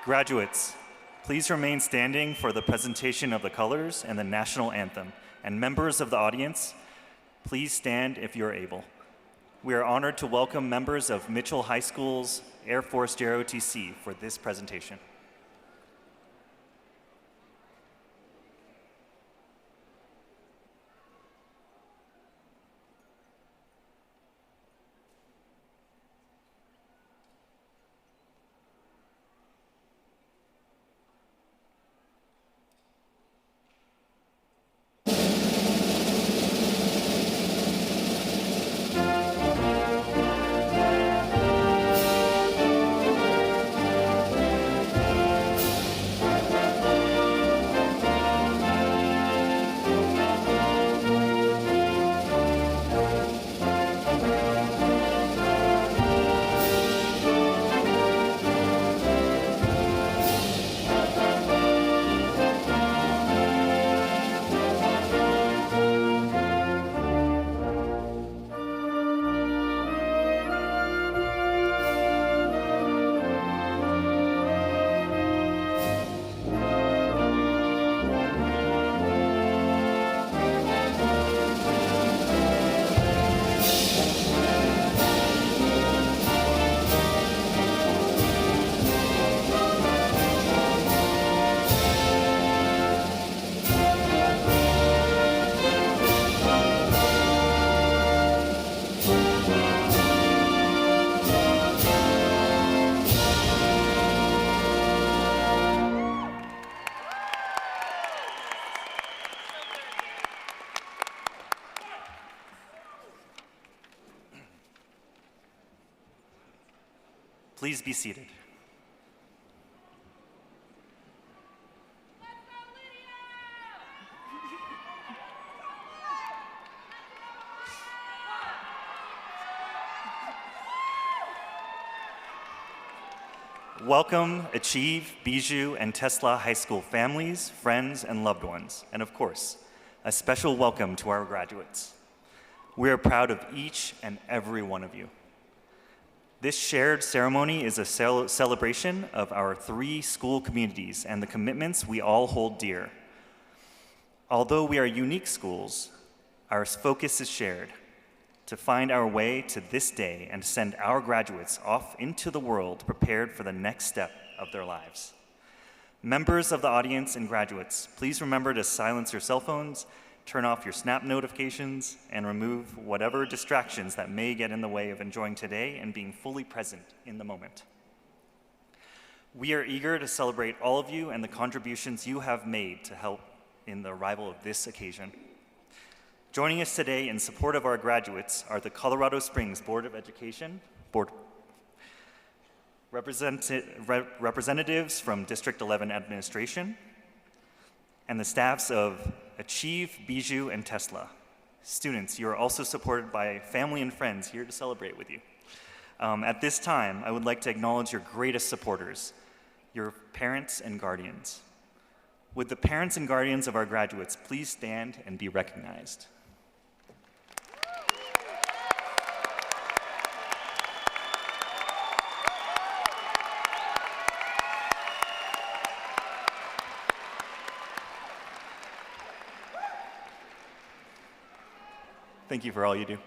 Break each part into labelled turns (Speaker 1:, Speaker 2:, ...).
Speaker 1: Graduates, please remain standing for the presentation of the colors and the national anthem. And members of the audience, please stand if you're able. We are honored to welcome members of Mitchell High School's Air Force JROTC for this presentation. Please be seated. Welcome, Achieve, Bijou, and Tesla High School families, friends, and loved ones, and of course, a special welcome to our graduates. We are proud of each and every one of you. This shared ceremony is a celebration of our 3 school communities and the commitments we all hold dear. Although we are unique schools, our focus is shared to find our way to this day and send our graduates off into the world prepared for the next step of their lives. Members of the audience and graduates, please remember to silence your cell phones, turn off your Snap notifications, and remove whatever distractions that may get in the way of enjoying today and being fully present in the moment. We are eager to celebrate all of you and the contributions you have made to help in the arrival of this occasion. Joining us today in support of our graduates are the Colorado Springs Board of Education, representatives from District 11 Administration, and the staffs of Achieve, Bijou, and Tesla. Students, you are also supported by family and friends here to celebrate with you. At this time, I would like to acknowledge your greatest supporters, your parents and guardians. Would the parents and guardians of our graduates please stand and be recognized? Thank you for all you do.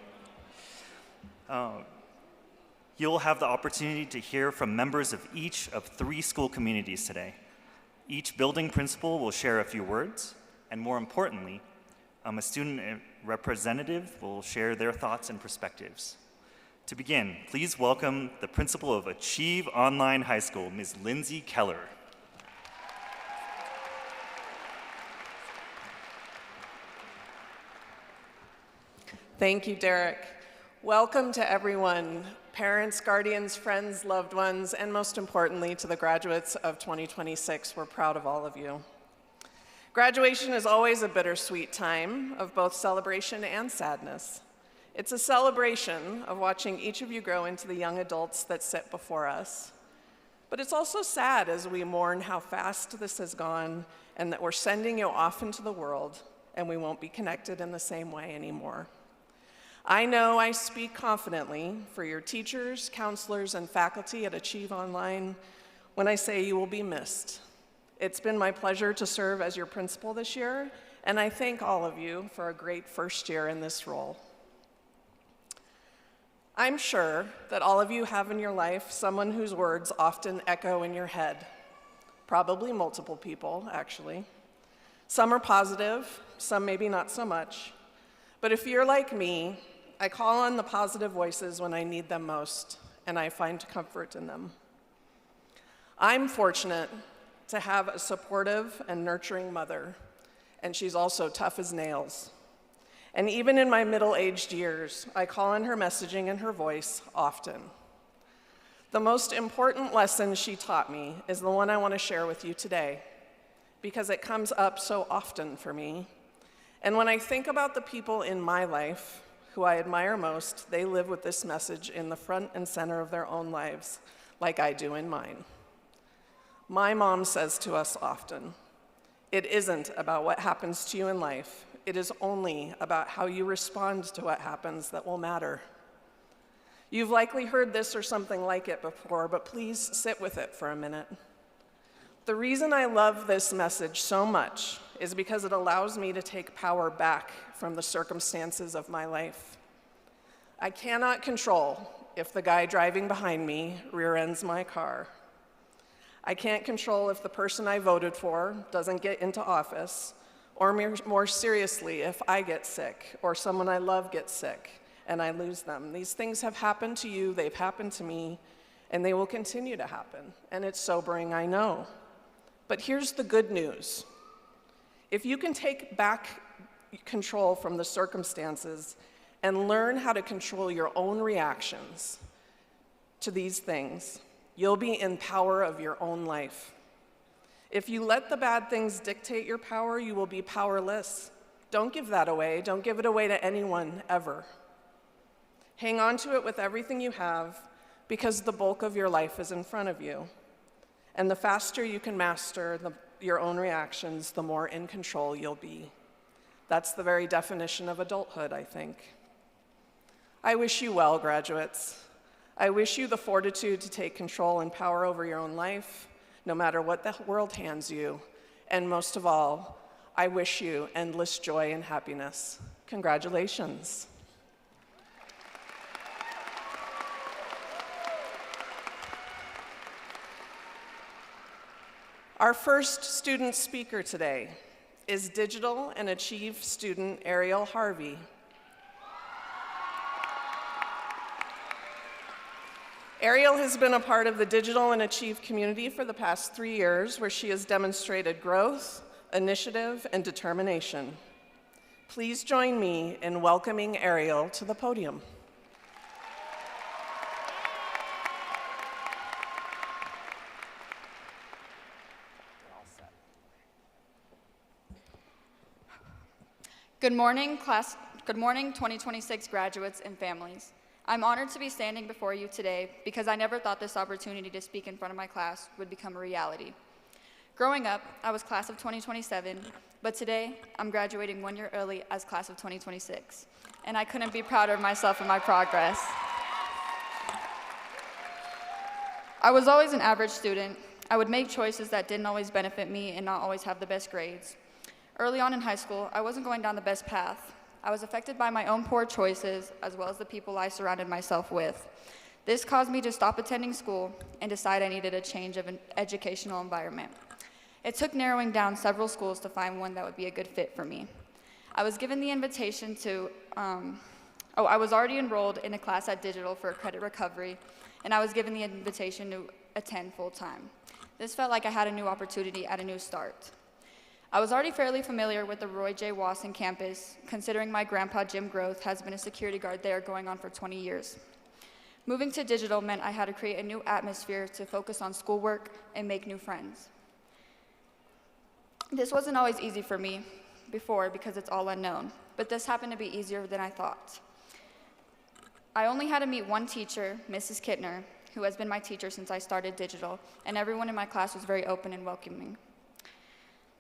Speaker 1: You'll have the opportunity to hear from members of each of 3 school communities today. Each building principal will share a few words, and more importantly, a student representative will share their thoughts and perspectives. To begin, please welcome the principal of Achieve Online High School, Ms. Lindsay Keller.
Speaker 2: Thank you, Derek. Welcome to everyone, parents, guardians, friends, loved ones, and most importantly, to the graduates of 2026. We're proud of all of you. Graduation is always a bittersweet time of both celebration and sadness. It's a celebration of watching each of you grow into the young adults that sit before us. But it's also sad as we mourn how fast this has gone and that we're sending you off into the world and we won't be connected in the same way anymore. I know I speak confidently for your teachers, counselors, and faculty at Achieve Online when I say you will be missed. It's been my pleasure to serve as your principal this year, and I thank all of you for a great first year in this role. I'm sure that all of you have in your life someone whose words often echo in your head. Probably multiple people, actually. Some are positive, some maybe not so much. But if you're like me, I call on the positive voices when I need them most, and I find comfort in them. I'm fortunate to have a supportive and nurturing mother, and she's also tough as nails. And even in my middle-aged years, I call on her messaging and her voice often. The most important lesson she taught me is the one I want to share with you today, because it comes up so often for me. And when I think about the people in my life who I admire most, they live with this message in the front and center of their own lives, like I do in mine. My mom says to us often, "It isn't about what happens to you in life. It is only about how you respond to what happens that will matter." You've likely heard this or something like it before, but please sit with it for a minute. The reason I love this message so much is because it allows me to take power back from the circumstances of my life. I cannot control if the guy driving behind me rear-ends my car. I can't control if the person I voted for doesn't get into office, or more seriously, if I get sick or someone I love gets sick and I lose them. These things have happened to you, they've happened to me, and they will continue to happen. And it's sobering, I know. But here's the good news. If you can take back control from the circumstances and learn how to control your own reactions to these things, you'll be in power of your own life. If you let the bad things dictate your power, you will be powerless. Don't give that away. Don't give it away to anyone, ever. Hang on to it with everything you have, because the bulk of your life is in front of you. And the faster you can master your own reactions, the more in control you'll be. That's the very definition of adulthood, I think. I wish you well, graduates. I wish you the fortitude to take control and power over your own life, no matter what the world hands you. And most of all, I wish you endless joy and happiness. Congratulations. Our first student speaker today is Digital and Achieve student Ariel Harvey. Ariel has been a part of the Digital and Achieve community for the past 3 years, where she has demonstrated growth, initiative, and determination. Please join me in welcoming Ariel to the podium.
Speaker 3: Good morning, class. Good morning, 2026 graduates and families. I'm honored to be standing before you today because I never thought this opportunity to speak in front of my class would become a reality. Growing up, I was class of 2027, but today I'm graduating 1 year early as class of 2026, and I couldn't be prouder of myself and my progress. I was always an average student. I would make choices that didn't always benefit me and not always have the best grades. Early on in high school, I wasn't going down the best path. I was affected by my own poor choices, as well as the people I surrounded myself with. This caused me to stop attending school and decide I needed a change of an educational environment. It took narrowing down several schools to find one that would be a good fit for me. I was given the invitation to, I was already enrolled in a class at Digital for credit recovery, and I was given the invitation to attend full-time. This felt like I had a new opportunity at a new start. I was already fairly familiar with the Roy J. Wasson campus, considering my grandpa Jim Groth has been a security guard there going on for 20 years. Moving to Digital meant I had to create a new atmosphere to focus on schoolwork and make new friends. This wasn't always easy for me before because it's all unknown, but this happened to be easier than I thought. I only had to meet one teacher, Mrs. Kittner, who has been my teacher since I started Digital, and everyone in my class was very open and welcoming.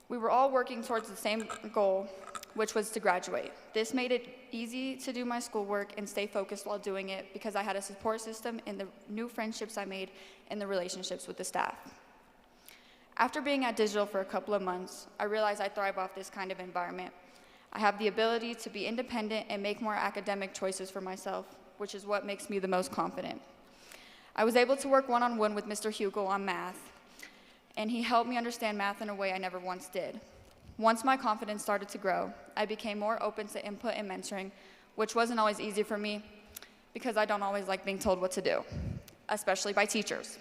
Speaker 3: We were all working towards the same goal, which was to graduate. This made it easy to do my schoolwork and stay focused while doing it because I had a support system in the new friendships I made and the relationships with the staff. After being at Digital for a couple of months, I realized I thrive off this kind of environment. I have the ability to be independent and make more academic choices for myself, which is what makes me the most confident. I was able to work one-on-one with Mr. Hugo on math, and he helped me understand math in a way I never once did. Once my confidence started to grow, I became more open to input and mentoring, which wasn't always easy for me because I don't always like being told what to do, especially by teachers.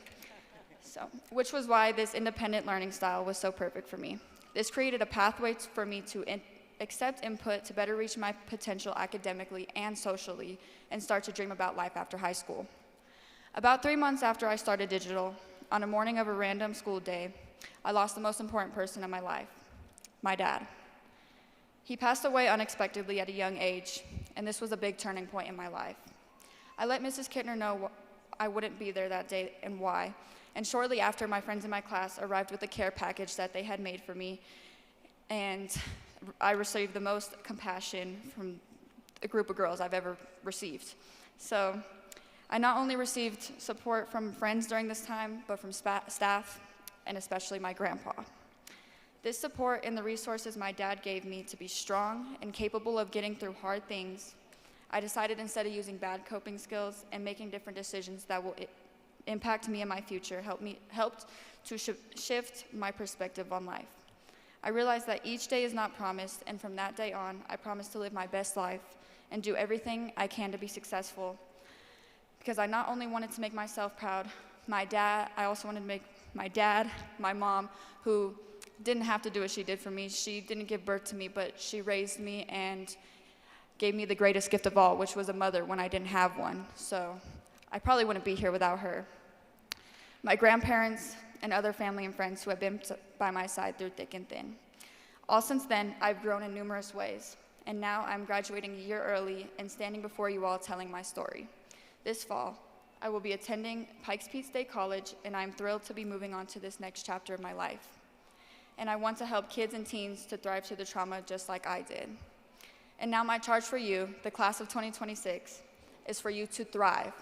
Speaker 3: Which was why this independent learning style was so perfect for me. This created a pathway for me to accept input to better reach my potential academically and socially and start to dream about life after high school. About 3 months after I started Digital, on a morning of a random school day, I lost the most important person in my life, my dad. He passed away unexpectedly at a young age, and this was a big turning point in my life. I let Mrs. Kittner know I wouldn't be there that day and why, and shortly after, my friends in my class arrived with a care package that they had made for me, and I received the most compassion from a group of girls I've ever received. So I not only received support from friends during this time, but from staff, and especially my grandpa. This support and the resources my dad gave me to be strong and capable of getting through hard things, I decided instead of using bad coping skills and making different decisions that will impact me and my future, helped to shift my perspective on life. I realized that each day is not promised, and from that day on, I promised to live my best life and do everything I can to be successful, because I not only wanted to make myself proud, I also wanted to make my dad, my mom, who didn't have to do what she did for me. She didn't give birth to me, but she raised me and gave me the greatest gift of all, which was a mother when I didn't have one. So I probably wouldn't be here without her. My grandparents and other family and friends who have been by my side through thick and thin. All since then, I've grown in numerous ways, and now I'm graduating a year early and standing before you all telling my story. This fall, I will be attending Pikes Peak State College, and I'm thrilled to be moving on to this next chapter of my life. And I want to help kids and teens to thrive through the trauma just like I did. And now my charge for you, the class of 2026, is for you to thrive.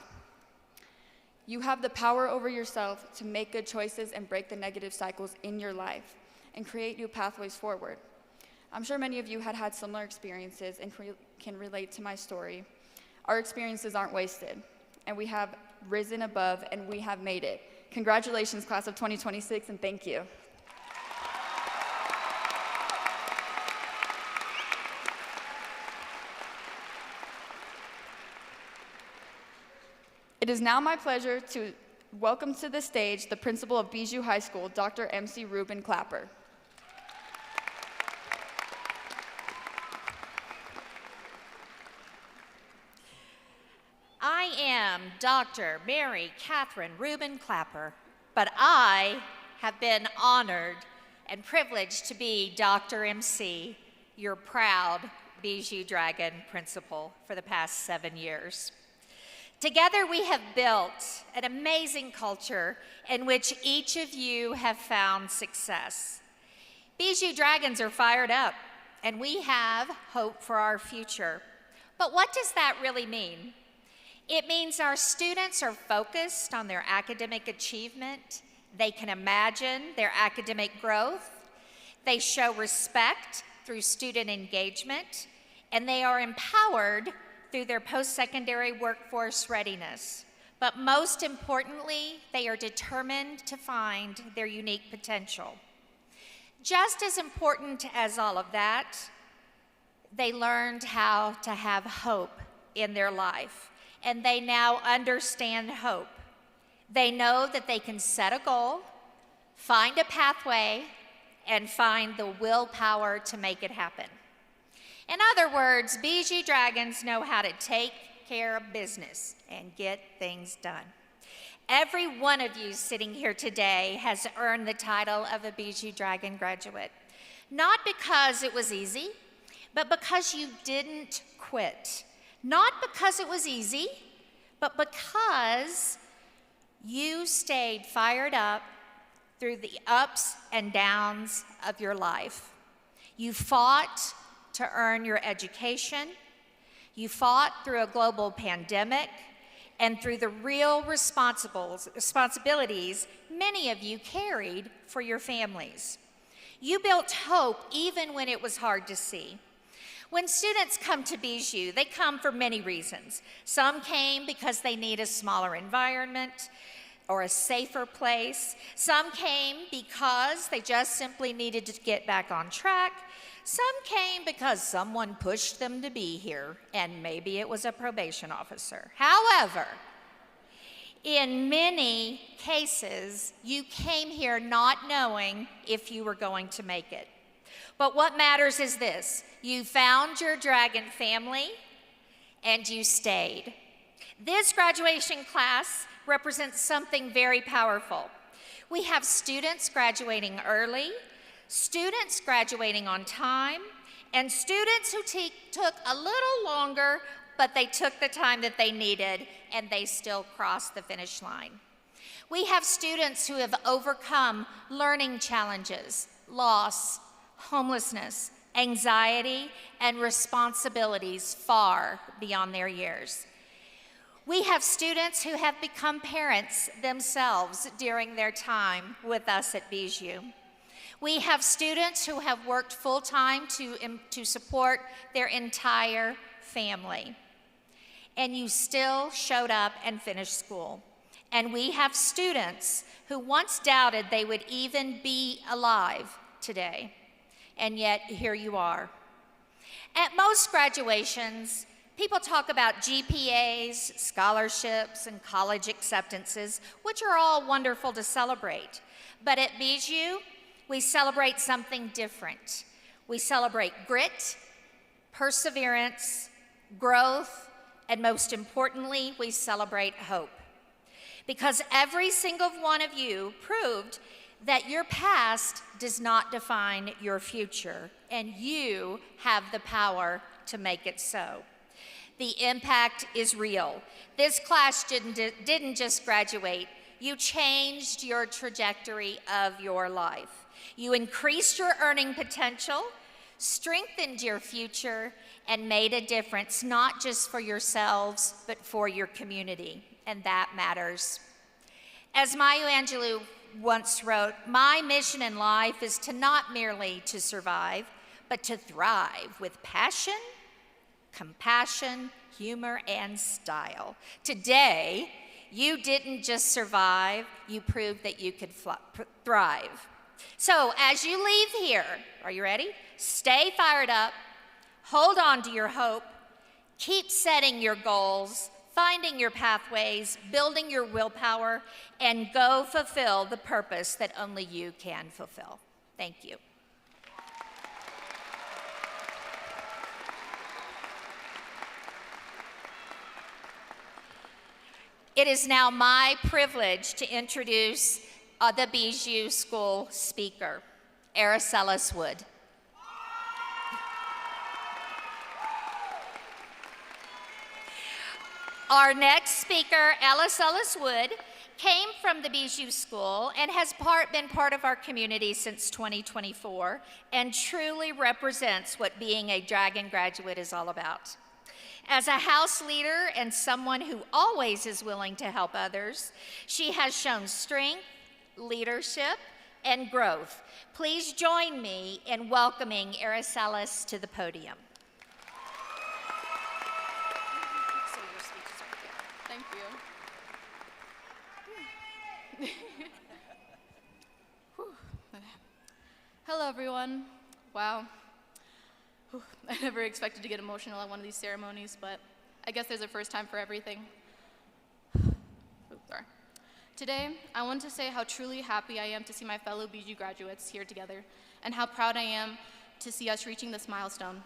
Speaker 3: You have the power over yourself to make good choices and break the negative cycles in your life and create new pathways forward. I'm sure many of you had similar experiences and can relate to my story. Our experiences aren't wasted, and we have risen above, and we have made it. Congratulations, class of 2026, and thank you. It is now my pleasure to welcome to the stage the principal of Bijou High School, Dr. MC Ruben Clapper.
Speaker 4: I am Dr. Mary Catherine Ruben Clapper, but I have been honored and privileged to be Dr. MC, your proud Bijou Dragon principal for the past 7 years. Together we have built an amazing culture in which each of you have found success. Bijou Dragons are fired up, and we have hope for our future. But what does that really mean? It means our students are focused on their academic achievement, they can imagine their academic growth, they show respect through student engagement, and they are empowered through their post-secondary workforce readiness. But most importantly, they are determined to find their unique potential. Just as important as all of that, they learned how to have hope in their life, and they now understand hope. They know that they can set a goal, find a pathway, and find the willpower to make it happen. In other words, Bijou Dragons know how to take care of business and get things done. Every one of you sitting here today has earned the title of a Bijou Dragon graduate, not because it was easy, but because you didn't quit. Not because it was easy, but because you stayed fired up through the ups and downs of your life. You fought to earn your education. You fought through a global pandemic, and through the real responsibilities many of you carried for your families. You built hope even when it was hard to see. When students come to Bijou, they come for many reasons. Some came because they need a smaller environment or a safer place. Some came because they just simply needed to get back on track. Some came because someone pushed them to be here, and maybe it was a probation officer. However, in many cases, you came here not knowing if you were going to make it. But what matters is this: you found your dragon family and you stayed. This graduation class represents something very powerful. We have students graduating early, students graduating on time, and students who took a little longer, but they took the time that they needed and they still crossed the finish line. We have students who have overcome learning challenges, loss, homelessness, anxiety, and responsibilities far beyond their years. We have students who have become parents themselves during their time with us at Bijou. We have students who have worked full-time to support their entire family. And you still showed up and finished school. And we have students who once doubted they would even be alive today. And yet, here you are. At most graduations, people talk about GPAs, scholarships, and college acceptances, which are all wonderful to celebrate. But at Bijou, we celebrate something different. We celebrate grit, perseverance, growth, and most importantly, we celebrate hope. Because every single one of you proved that your past does not define your future, and you have the power to make it so. The impact is real. This class didn't just graduate. You changed your trajectory of your life. You increased your earning potential, strengthened your future, and made a difference, not just for yourselves, but for your community, and that matters. As Maya Angelou once wrote, "My mission in life is to not merely to survive, but to thrive with passion, compassion, humor, and style." Today, you didn't just survive, you proved that you could thrive. So as you leave here, are you ready? Stay fired up, hold on to your hope, keep setting your goals, finding your pathways, building your willpower, and go fulfill the purpose that only you can fulfill. Thank you. It is now my privilege to introduce the Bijou School speaker, Aracelis Wood. Our next speaker, Aracelis Wood, came from the Bijou School and has been part of our community since 2024 and truly represents what being a Dragon graduate is all about. As a house leader and someone who always is willing to help others, she has shown strength, leadership, and growth. Please join me in welcoming Aracelis to the podium.
Speaker 3: So your speech is right there. Thank you. Hello, everyone. Wow. I never expected to get emotional at one of these ceremonies, but I guess there's a first time for everything. Sorry. Today, I want to say how truly happy I am to see my fellow Bijou graduates here together, and how proud I am to see us reaching this milestone.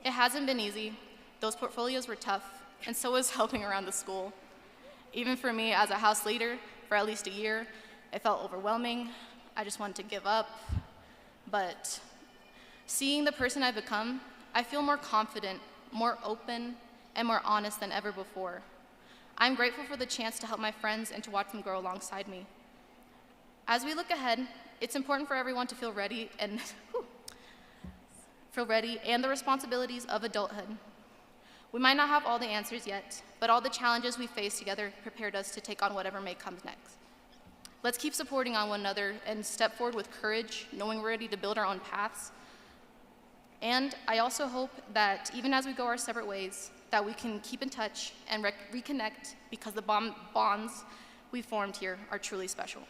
Speaker 3: It hasn't been easy. Those portfolios were tough, and so was helping around the school. Even for me, as a house leader for at least a year, it felt overwhelming. I just wanted to give up, but seeing the person I've become, I feel more confident, more open, and more honest than ever before. I'm grateful for the chance to help my friends and to watch them grow alongside me. As we look ahead, it's important for everyone to feel ready and the responsibilities of adulthood.
Speaker 5: We might not have all the answers yet, but all the challenges we face together prepared us to take on whatever may come next. Let's keep supporting on one another and step forward with courage, knowing we're ready to build our own paths. And I also hope that even as we go our separate ways, that we can keep in touch and reconnect, because the bonds we formed here are truly special.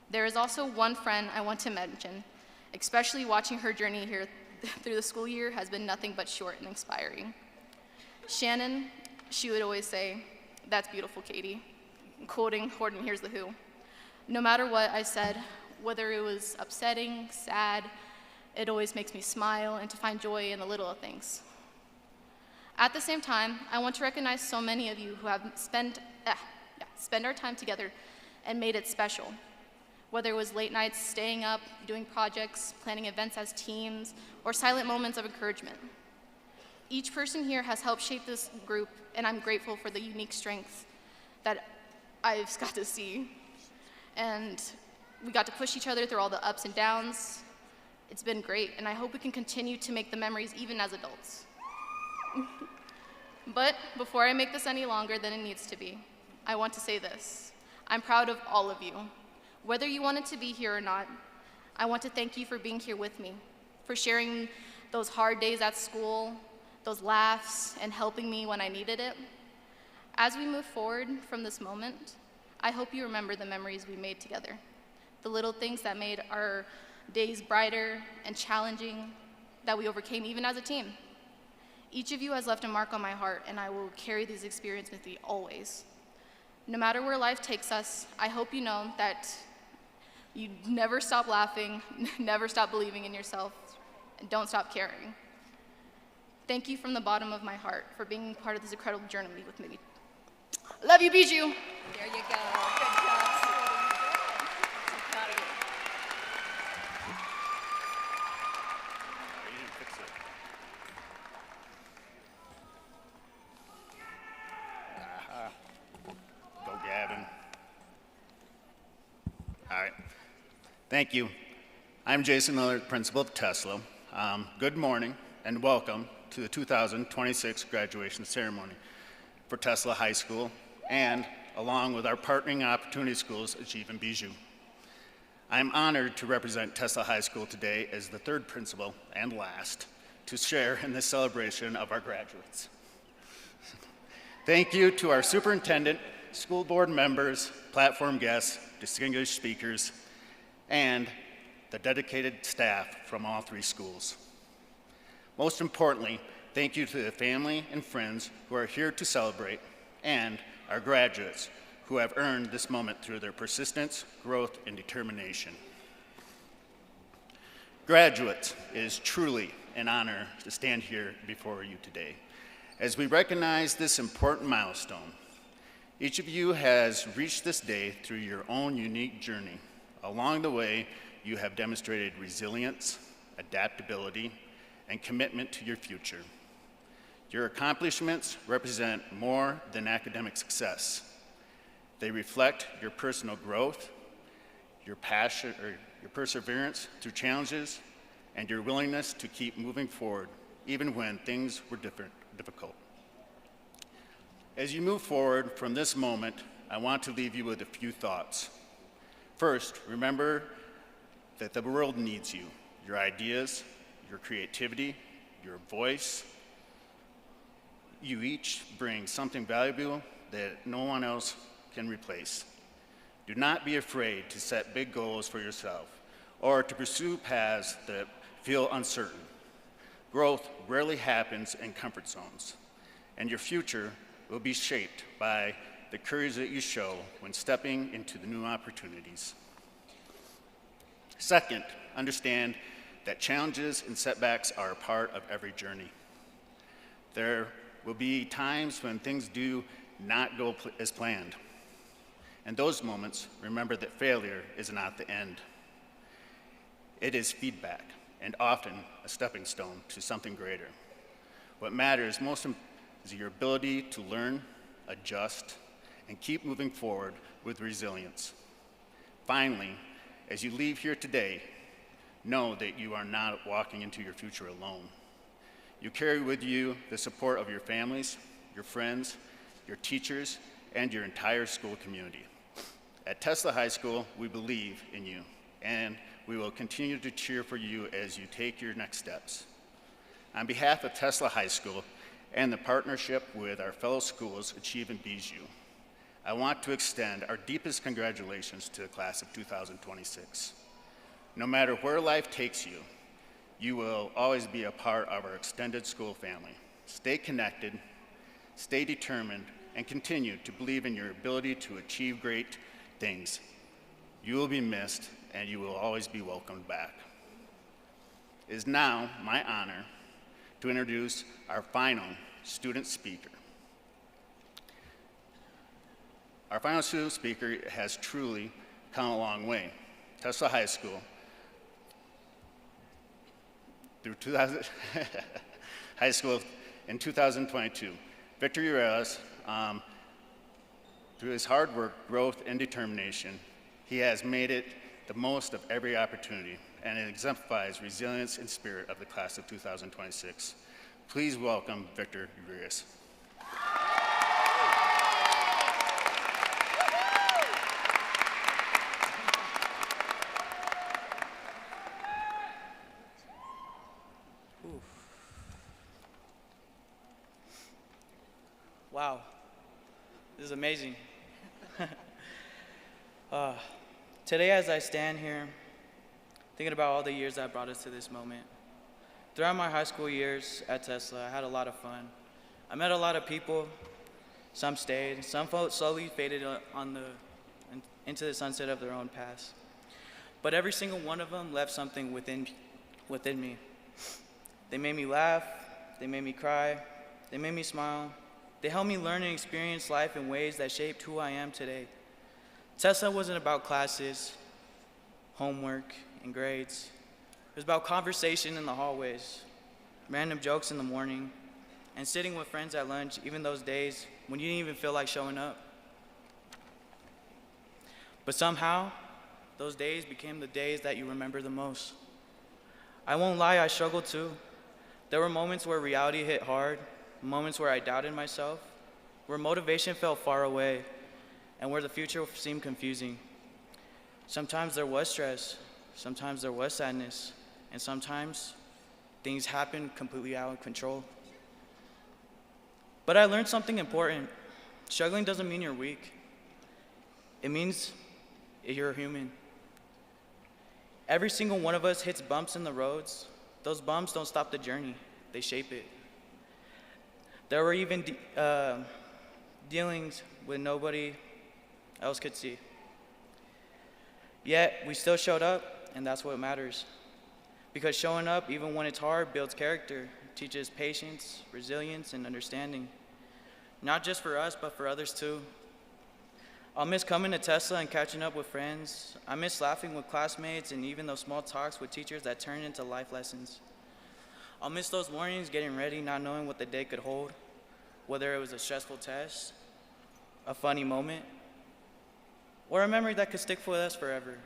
Speaker 5: There is also one friend I want to mention, especially watching her journey here through the school year has been nothing but short and inspiring. Shannon, she would always say, "That's beautiful, Katie," quoting Horton Hears the Who. No matter what I said, whether it was upsetting, sad, it always makes me smile and to find joy in the little things. At the same time, I want to recognize so many of you who have spent our time together and made it special. Whether it was late nights staying up, doing projects, planning events as teams, or silent moments of encouragement. Each person here has helped shape this group, and I'm grateful for the unique strengths that I've got to see. And we got to push each other through all the ups and downs. It's been great, and I hope we can continue to make the memories even as adults. But before I make this any longer than it needs to be, I want to say this. I'm proud of all of you. Whether you wanted to be here or not, I want to thank you for being here with me, for sharing those hard days at school, those laughs, and helping me when I needed it. As we move forward from this moment, I hope you remember the memories we made together, the little things that made our days brighter and challenging, that we overcame even as a team. Each of you has left a mark on my heart, and I will carry these experiences with me always. No matter where life takes us, I hope you know that you never stop laughing, never stop believing in yourself, and don't stop caring. Thank you from the bottom of my heart for being part of this incredible journey with me. Love you, Bijou.
Speaker 4: There you go. Good job, sweetie. So proud of you.
Speaker 1: You didn't fix it. Go, Gavin.
Speaker 6: All right. Thank you. I'm Jason Miller, principal of Tesla. Good morning and welcome to the 2026 graduation ceremony for Tesla High School, and along with our partnering opportunity schools, Achieve and Bijou. I'm honored to represent Tesla High School today as the third principal and last to share in this celebration of our graduates. Thank you to our superintendent, school board members, platform guests, distinguished speakers, and the dedicated staff from all three schools. Most importantly, thank you to the family and friends who are here to celebrate, and our graduates who have earned this moment through their persistence, growth, and determination. Graduates, it is truly an honor to stand here before you today as we recognize this important milestone. Each of you has reached this day through your own unique journey. Along the way, you have demonstrated resilience, adaptability, and commitment to your future. Your accomplishments represent more than academic success. They reflect your personal growth, your passion, or your perseverance through challenges, and your willingness to keep moving forward, even when things were difficult. As you move forward from this moment, I want to leave you with a few thoughts. First, remember that the world needs you, your ideas, your creativity, your voice. You each bring something valuable that no one else can replace. Do not be afraid to set big goals for yourself or to pursue paths that feel uncertain. Growth rarely happens in comfort zones, and your future will be shaped by the courage that you show when stepping into the new opportunities. Second, understand that challenges and setbacks are a part of every journey. There will be times when things do not go as planned. In those moments, remember that failure is not the end. It is feedback, and often a stepping stone to something greater. What matters most is your ability to learn, adjust, and keep moving forward with resilience. Finally, as you leave here today, know that you are not walking into your future alone. You carry with you the support of your families, your friends, your teachers, and your entire school community. At Tesla High School, we believe in you, and we will continue to cheer for you as you take your next steps. On behalf of Tesla High School and the partnership with our fellow schools, Achieve and Bijou, I want to extend our deepest congratulations to the class of 2026. No matter where life takes you, you will always be a part of our extended school family. Stay connected, stay determined, and continue to believe in your ability to achieve great things. You will be missed, and you will always be welcomed back. It is now my honor to introduce our final student speaker. Our final student speaker has truly come a long way. Tesla High School, through high school in 2022. Victor Urales, through his hard work, growth, and determination, he has made it the most of every opportunity, and it exemplifies resilience and spirit of the class of 2026. Please welcome Victor Urales.
Speaker 7: Wow, this is amazing. Today, as I stand here, thinking about all the years that brought us to this moment, throughout my high school years at Tesla, I had a lot of fun. I met a lot of people. Some stayed, some slowly faded into the sunset of their own past. But every single one of them left something within me. They made me laugh, they made me cry, they made me smile. They helped me learn and experience life in ways that shaped who I am today. Tesla wasn't about classes, homework, and grades. It was about conversation in the hallways, random jokes in the morning, and sitting with friends at lunch, even those days when you didn't even feel like showing up. But somehow, those days became the days that you remember the most. I won't lie, I struggled too. There were moments where reality hit hard, moments where I doubted myself, where motivation felt far away, and where the future seemed confusing. Sometimes there was stress, sometimes there was sadness, and sometimes things happened completely out of control. But I learned something important. Struggling doesn't mean you're weak. It means you're human. Every single one of us hits bumps in the roads. Those bumps don't stop the journey, they shape it. There were even dealings with nobody else could see. Yet, we still showed up, and that's what matters. Because showing up, even when it's hard, builds character, teaches patience, resilience, and understanding. Not just for us, but for others too. I'll miss coming to Tesla and catching up with friends. I miss laughing with classmates and even those small talks with teachers that turn into life lessons. I'll miss those mornings getting ready, not knowing what the day could hold, whether it was a stressful test, a funny moment, or a memory that could stick with us forever.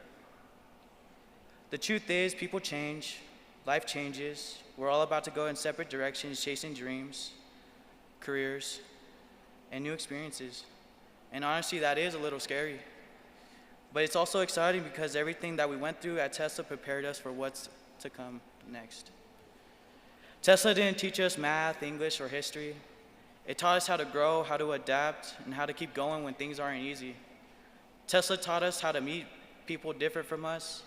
Speaker 7: The truth is, people change, life changes. We're all about to go in separate directions, chasing dreams, careers, and new experiences. And honestly, that is a little scary. But it's also exciting because everything that we went through at Tesla prepared us for what's to come next. Tesla didn't teach us math, English, or history. It taught us how to grow, how to adapt, and how to keep going when things aren't easy. Tesla taught us how to meet people different from us,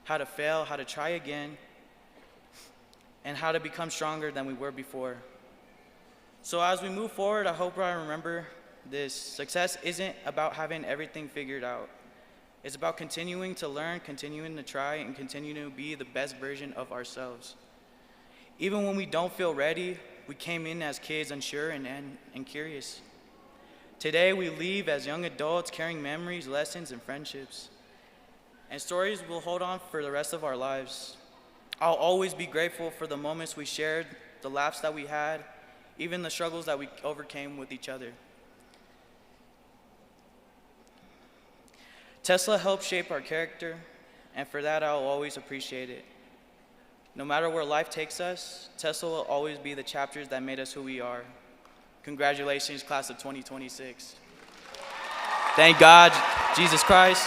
Speaker 7: how to fail, how to try again, and how to become stronger than we were before. So as we move forward, I hope I remember this. Success isn't about having everything figured out. It's about continuing to learn, continuing to try, and continuing to be the best version of ourselves. Even when we don't feel ready, we came in as kids unsure and curious. Today, we leave as young adults carrying memories, lessons, and friendships. And stories we'll hold on for the rest of our lives. I'll always be grateful for the moments we shared, the laughs that we had, even the struggles that we overcame with each other. Tesla helped shape our character, and for that, I'll always appreciate it. No matter where life takes us, TESOL will always be the chapters that made us who we are. Congratulations, class of 2026. Thank God, Jesus Christ,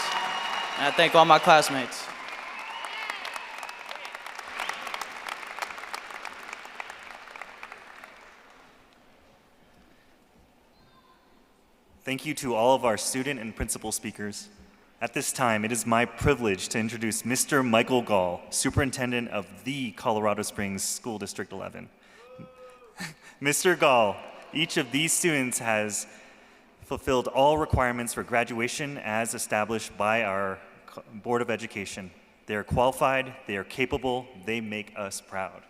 Speaker 7: and I thank all my classmates.
Speaker 1: Thank you to all of our student and principal speakers. At this time, it is my privilege to introduce Mr. Michael Gall, Superintendent of the Colorado Springs School District 11. Mr. Gall, each of these students has fulfilled all requirements for graduation as established by our Board of Education. They are qualified, they are capable, they make us proud.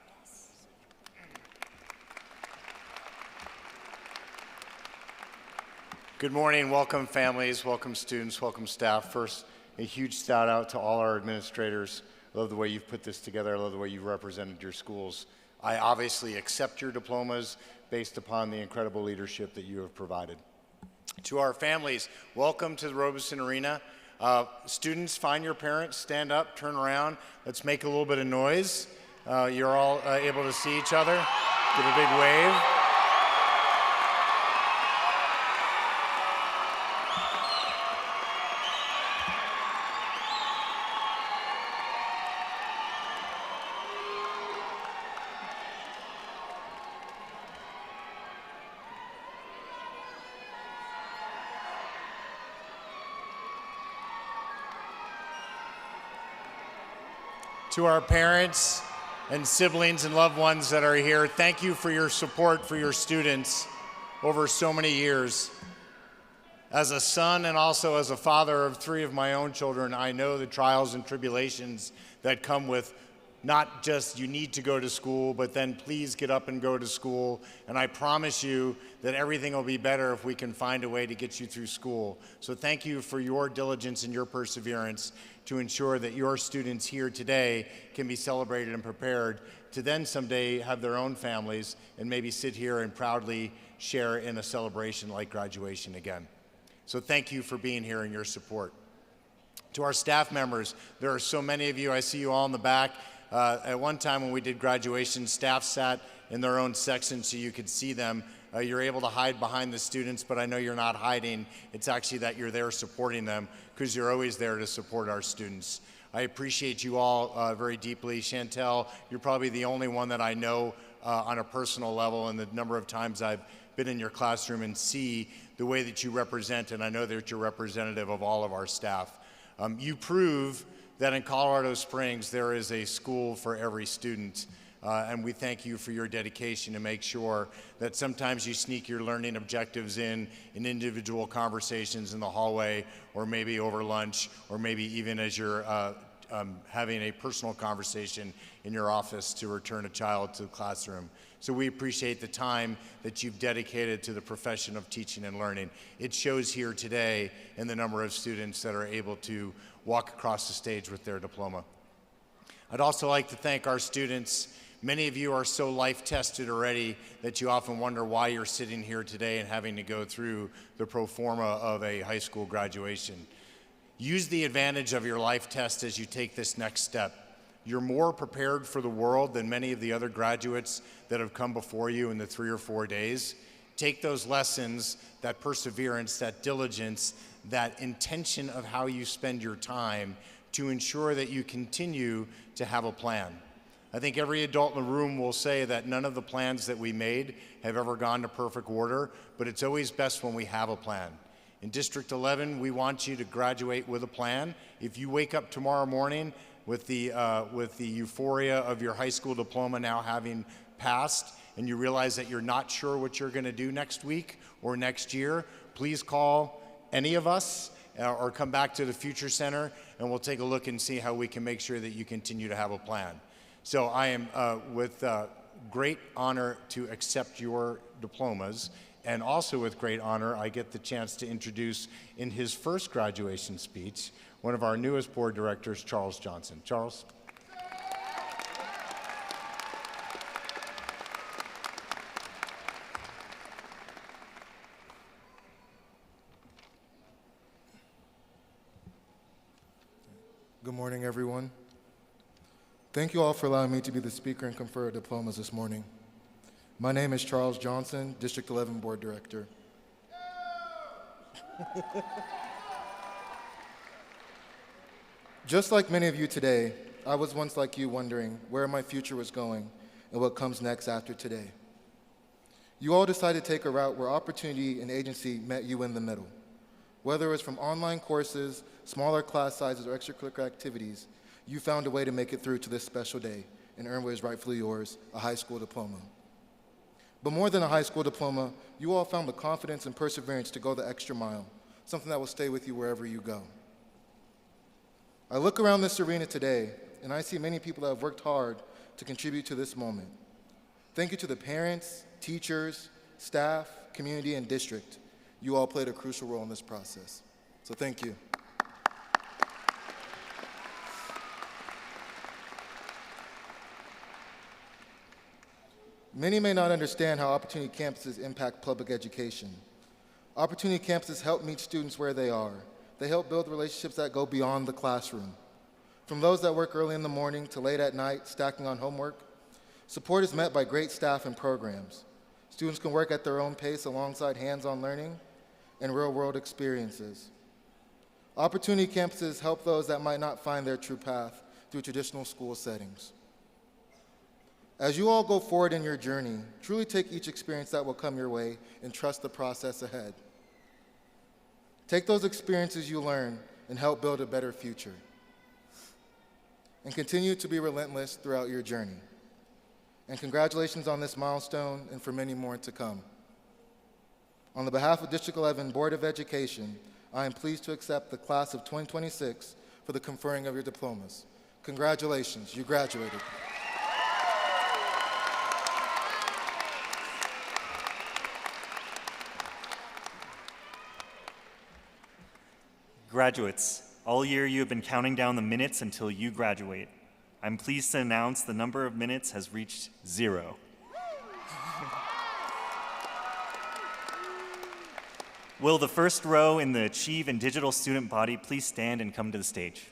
Speaker 8: Good morning, welcome families, welcome students, welcome staff. First, a huge shout out to all our administrators. I love the way you've put this together. I love the way you've represented your schools. I obviously accept your diplomas based upon the incredible leadership that you have provided. To our families, welcome to the Robeson Arena. Students, find your parents, stand up, turn around. Let's make a little bit of noise. You're all able to see each other. Give a big wave. To our parents and siblings and loved ones that are here, thank you for your support for your students over so many years. As a son and also as a father of 3 of my own children, I know the trials and tribulations that come with not just you need to go to school, but then please get up and go to school. And I promise you that everything will be better if we can find a way to get you through school. So thank you for your diligence and your perseverance to ensure that your students here today can be celebrated and prepared to then someday have their own families and maybe sit here and proudly share in a celebration like graduation again. So thank you for being here and your support. To our staff members, there are so many of you. I see you all in the back. At one time when we did graduation, staff sat in their own section so you could see them. You're able to hide behind the students, but I know you're not hiding. It's actually that you're there supporting them because you're always there to support our students. I appreciate you all very deeply. Chantel, you're probably the only one that I know on a personal level, and the number of times I've been in your classroom and see the way that you represent, and I know that you're representative of all of our staff. You prove that in Colorado Springs there is a school for every student. And we thank you for your dedication to make sure that sometimes you sneak your learning objectives in individual conversations in the hallway, or maybe over lunch, or maybe even as you're having a personal conversation in your office to return a child to the classroom. So we appreciate the time that you've dedicated to the profession of teaching and learning. It shows here today in the number of students that are able to walk across the stage with their diploma. I'd also like to thank our students. Many of you are so life-tested already that you often wonder why you're sitting here today and having to go through the pro forma of a high school graduation. Use the advantage of your life test as you take this next step. You're more prepared for the world than many of the other graduates that have come before you in the 3 or 4 days. Take those lessons, that perseverance, that diligence, that intention of how you spend your time to ensure that you continue to have a plan. I think every adult in the room will say that none of the plans that we made have ever gone to perfect order, but it's always best when we have a plan. In District 11, we want you to graduate with a plan. If you wake up tomorrow morning with the euphoria of your high school diploma now having passed, and you realize that you're not sure what you're gonna do next week or next year, please call any of us or come back to the Future Center, and we'll take a look and see how we can make sure that you continue to have a plan. So I am with great honor to accept your diplomas, and also with great honor, I get the chance to introduce in his first graduation speech, one of our newest board directors, Charles Johnson. Charles.
Speaker 9: Good morning, everyone. Thank you all for allowing me to be the speaker and confer diplomas this morning. My name is Charles Johnson, District 11 Board Director. Just like many of you today, I was once like you wondering where my future was going and what comes next after today. You all decided to take a route where opportunity and agency met you in the middle. Whether it was from online courses, smaller class sizes, or extracurricular activities, you found a way to make it through to this special day and earn what is rightfully yours, a high school diploma. But more than a high school diploma, you all found the confidence and perseverance to go the extra mile, something that will stay with you wherever you go. I look around this arena today, and I see many people that have worked hard to contribute to this moment. Thank you to the parents, teachers, staff, community, and district. You all played a crucial role in this process. So thank you. Many may not understand how Opportunity Campuses impact public education. Opportunity Campuses help meet students where they are. They help build relationships that go beyond the classroom. From those that work early in the morning to late at night, stacking on homework, support is met by great staff and programs. Students can work at their own pace alongside hands-on learning and real-world experiences. Opportunity Campuses help those that might not find their true path through traditional school settings. As you all go forward in your journey, truly take each experience that will come your way and trust the process ahead. Take those experiences you learn and help build a better future. And continue to be relentless throughout your journey. And congratulations on this milestone and for many more to come. On the behalf of District 11 Board of Education, I am pleased to accept the class of 2026 for the conferring of your diplomas. Congratulations, you graduated.
Speaker 1: Graduates, all year you have been counting down the minutes until you graduate. I'm pleased to announce the number of minutes has reached 0. Will the first row in the Achieve and Digital student body please stand and come to the stage?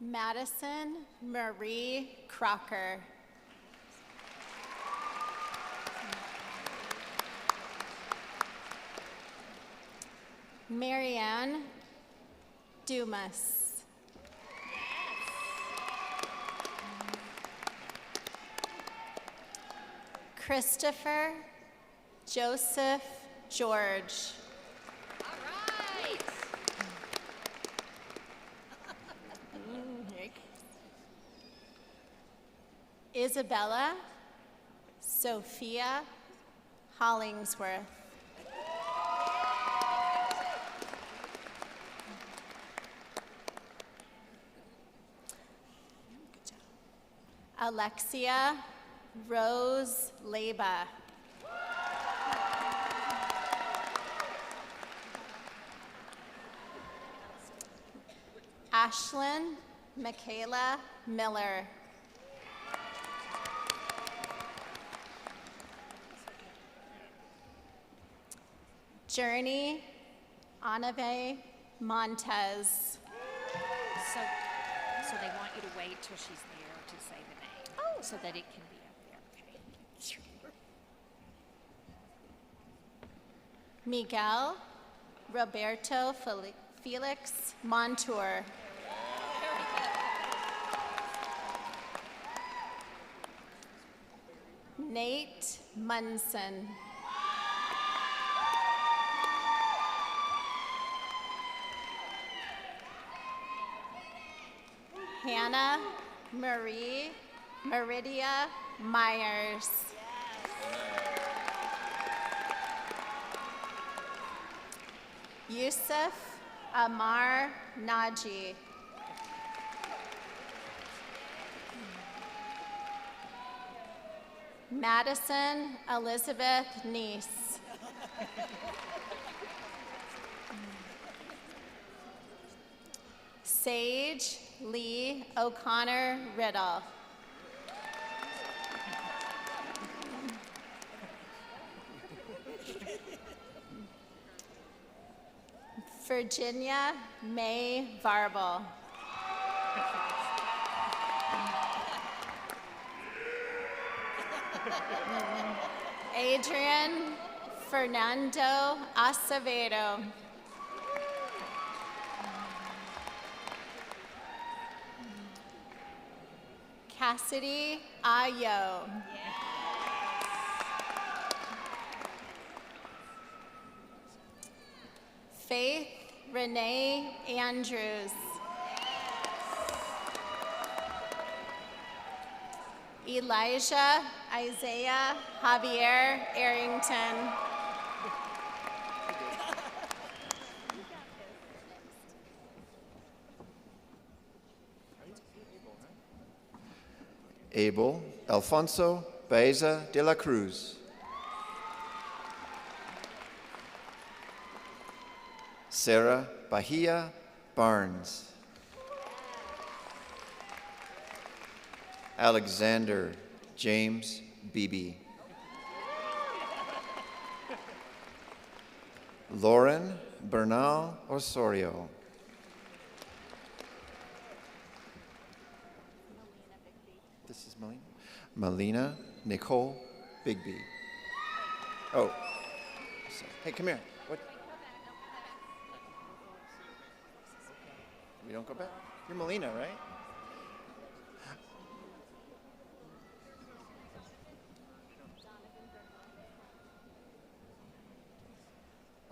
Speaker 10: Madison Marie Crocker. Marianne Dumas. Christopher Joseph George. Isabella Sophia Hollingsworth. Alexia Rose Leba. Ashlyn Michaela Miller. Journey Anave Montez.
Speaker 4: So they want you to wait till she's there to say the name, so that it can be up there. Okay.
Speaker 10: Miguel Roberto Felix Montour. Nate Munson. Hannah Marie Meridia Myers. Yusuf Amar Naji. Madison Elizabeth Neese. Sage Lee O'Connor Riddle. Virginia May Varble. Adrian Fernando Acevedo. Cassidy Ayo. Faith Renee Andrews. Elijah Isaiah Javier Arrington.
Speaker 11: Abel Alfonso Baeza de la Cruz. Sarah Bahia Barnes. Alexander James Beebe. Lauren Bernal Osorio. This is Melina. Melina Nicole Bigby. Oh, sorry. Hey, come here. What? We don't go back? You're Melina, right?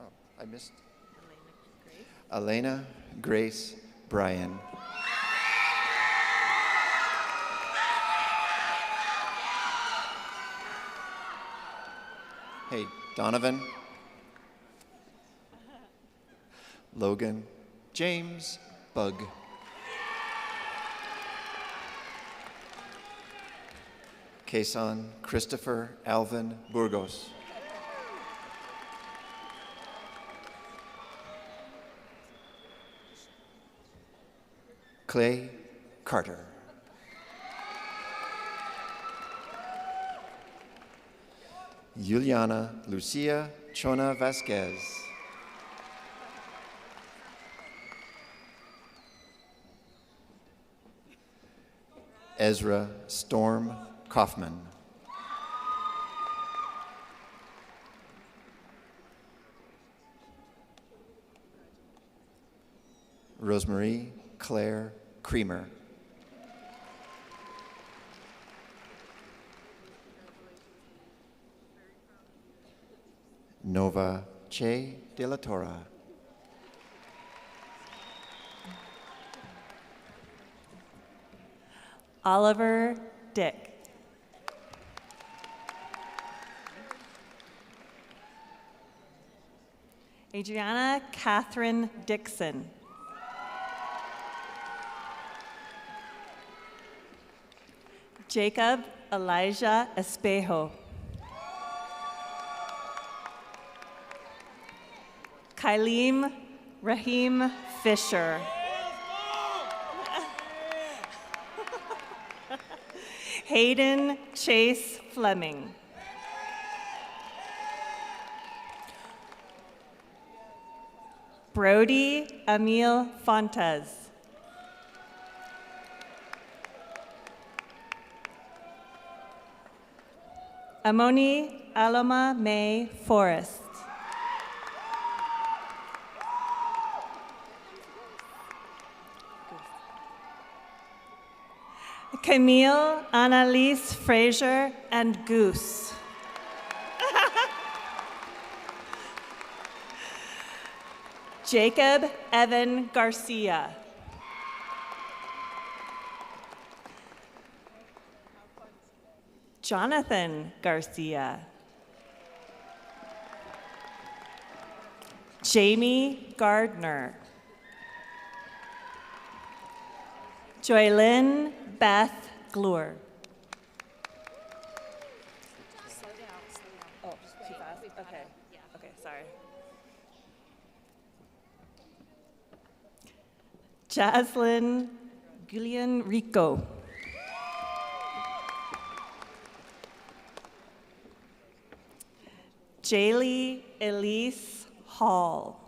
Speaker 11: Oh, I missed. Elena Grace Bryan. Hey, Donovan. Logan James Bug. Kason Christopher Alvin Burgos. Clay Carter. Juliana Lucia Chona Vasquez. Ezra Storm Kaufman. Rosemary Claire Creamer. Nova Che de la Torre.
Speaker 12: Oliver Dick. Adriana Catherine Dixon. Jacob Elijah Espejo. Kylene Rahim Fisher. Hayden Chase Fleming. Brody Emil Fontes. Amoni Aloma May Forrest. Camille Annalise Fraser and Goose. Jacob Evan Garcia. Jonathan Garcia. Jamie Gardner. Joylyn Beth Glure. Oh, too fast? Okay. Okay, sorry. Jaslyn Gillian Rico. Jaylee Elise Hall.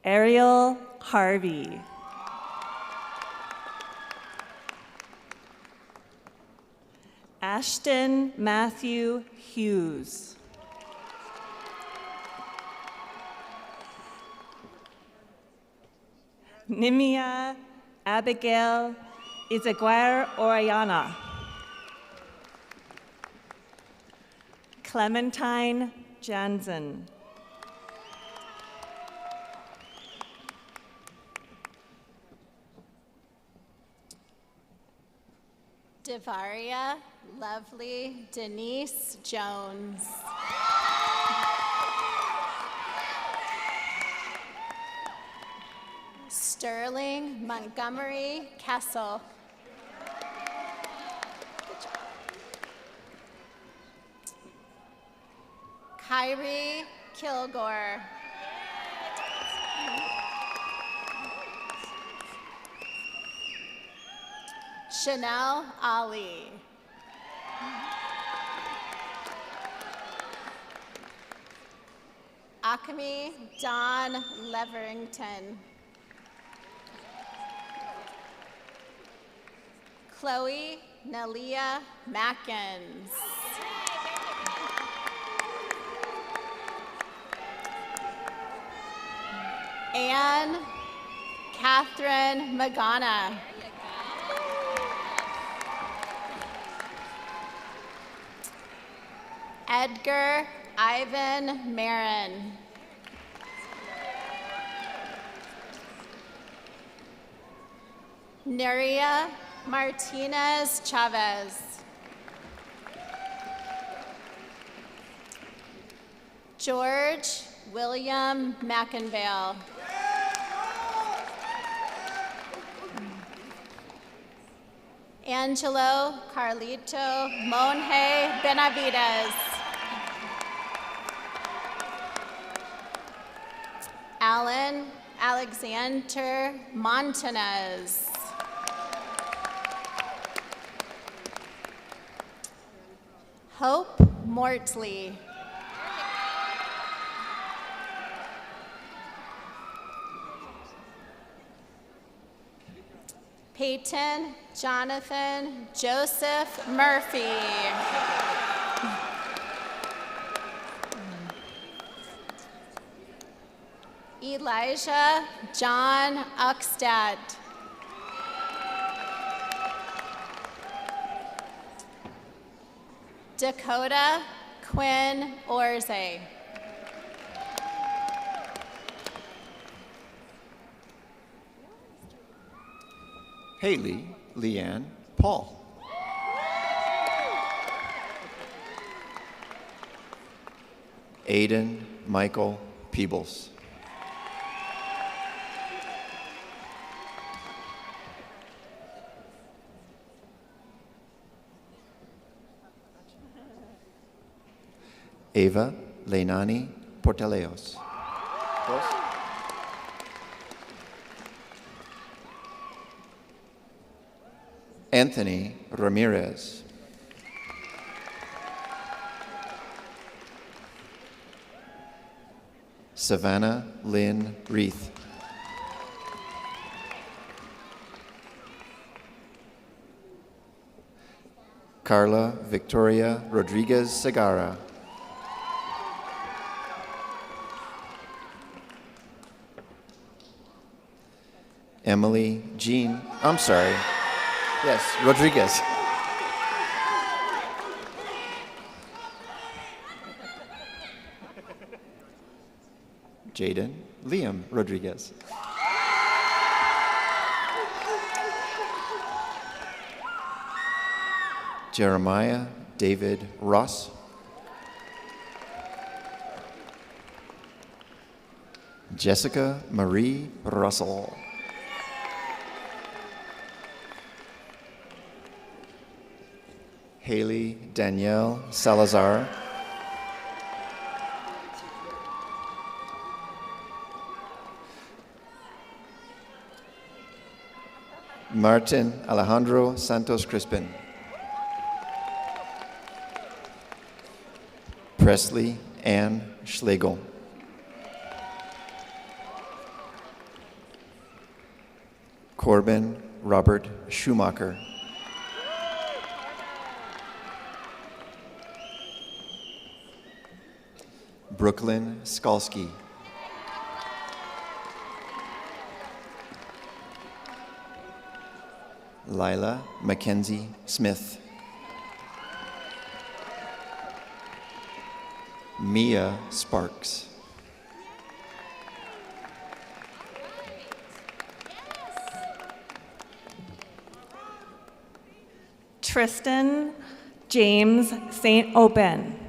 Speaker 12: Ariel Harvey. Ashton Matthew Hughes. Nimia Abigail Izaguirre Orellana. Clementine Jansen.
Speaker 10: Devaria Lovely Denise Jones. Sterling Montgomery Kessel. Kyrie Kilgore. Chanel Ali. Akami Don Leverington. Chloe Nalia Mackens. Anne Catherine Magana. Edgar Ivan Marin. Nuria Martinez Chavez. George William McInvale. Angelo Carlito Monje Benavides. Alan Alexander Montanez. Hope Mortley. Peyton Jonathan Joseph Murphy. Elijah John Uckstad. Dakota Quinn Orze.
Speaker 11: Haley Leanne Paul. Aiden Michael Peebles. Eva Leinani Porteleos. Anthony Ramirez. Savannah Lynn Reith. Carla Victoria Rodriguez Segarra. Emily Jean, I'm sorry. Yes, Rodriguez. Jaden Liam Rodriguez. Jeremiah David Ross. Jessica Marie Russell. Haley Danielle Salazar. Martin Alejandro Santos Crispin. Presley Ann Schlegel. Corbin Robert Schumacher. Brooklyn Skalski. Lila Mackenzie Smith. Mia Sparks.
Speaker 12: Tristan James St. Open.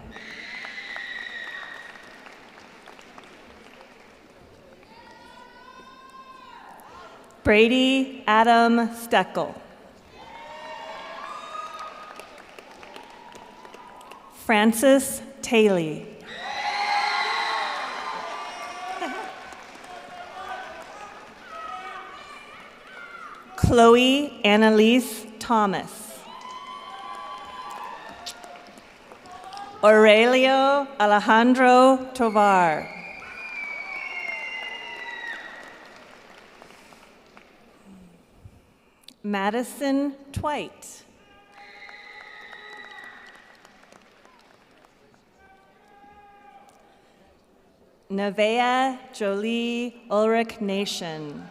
Speaker 12: Brady Adam Steckel. Francis Taylor. Chloe Annalise Thomas. Aurelio Alejandro Tovar. Madison Twite. Nevaeh Jolie Ulrich Nation.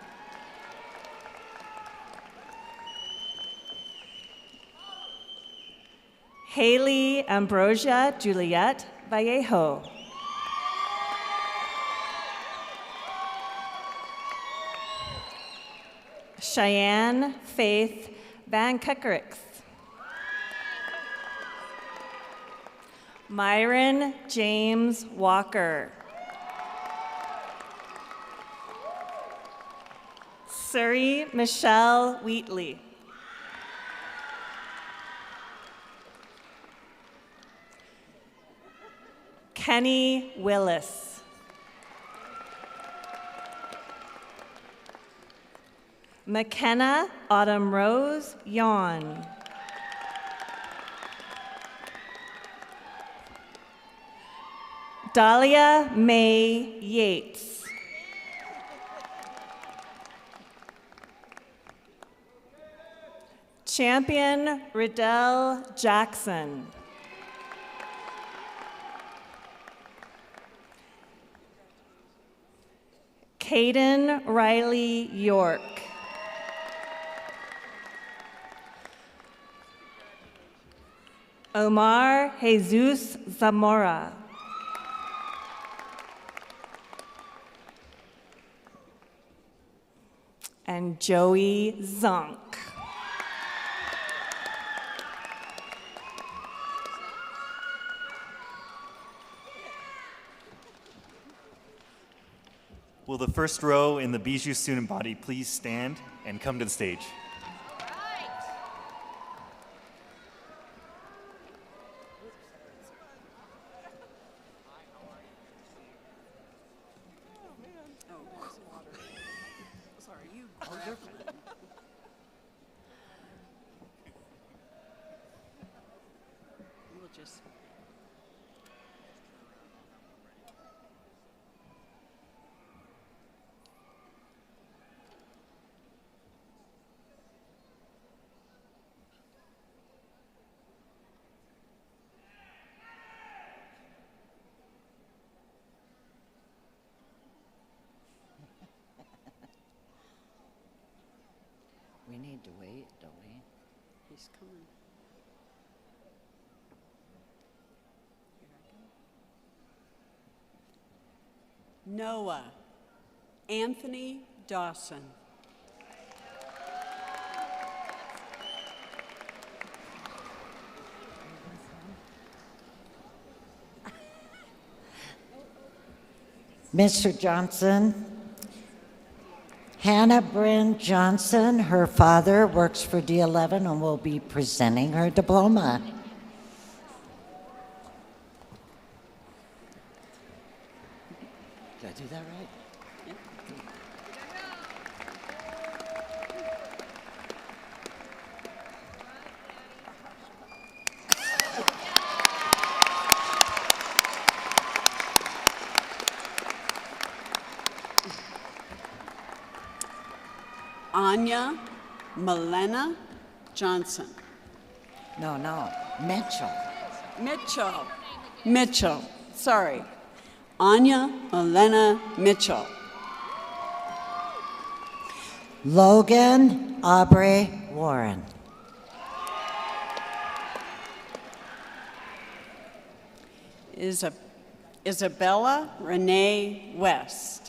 Speaker 12: Haley Ambrosia Juliet Vallejo. Cheyenne Faith Van Kuckericks. Myron James Walker. Surrey Michelle Wheatley. Kenny Willis. McKenna Autumn Rose Yawn. Dahlia May Yates. Champion Riddell Jackson. Caden Riley York. Omar Jesus Zamora. And Joey Zonk.
Speaker 1: Will the first row in the Bijou student body please stand and come to the stage?
Speaker 13: We need to wait, don't we?
Speaker 14: He's coming. Noah Anthony Dawson.
Speaker 13: Mr. Johnson, Hannah Bryn Johnson, her father works for D11 and will be presenting her diploma. Did I do that right?
Speaker 14: Anya Milena Johnson.
Speaker 13: No, Mitchell.
Speaker 14: Mitchell, sorry. Anya Milena Mitchell.
Speaker 13: Logan Aubrey Warren.
Speaker 14: Isabella Renee West.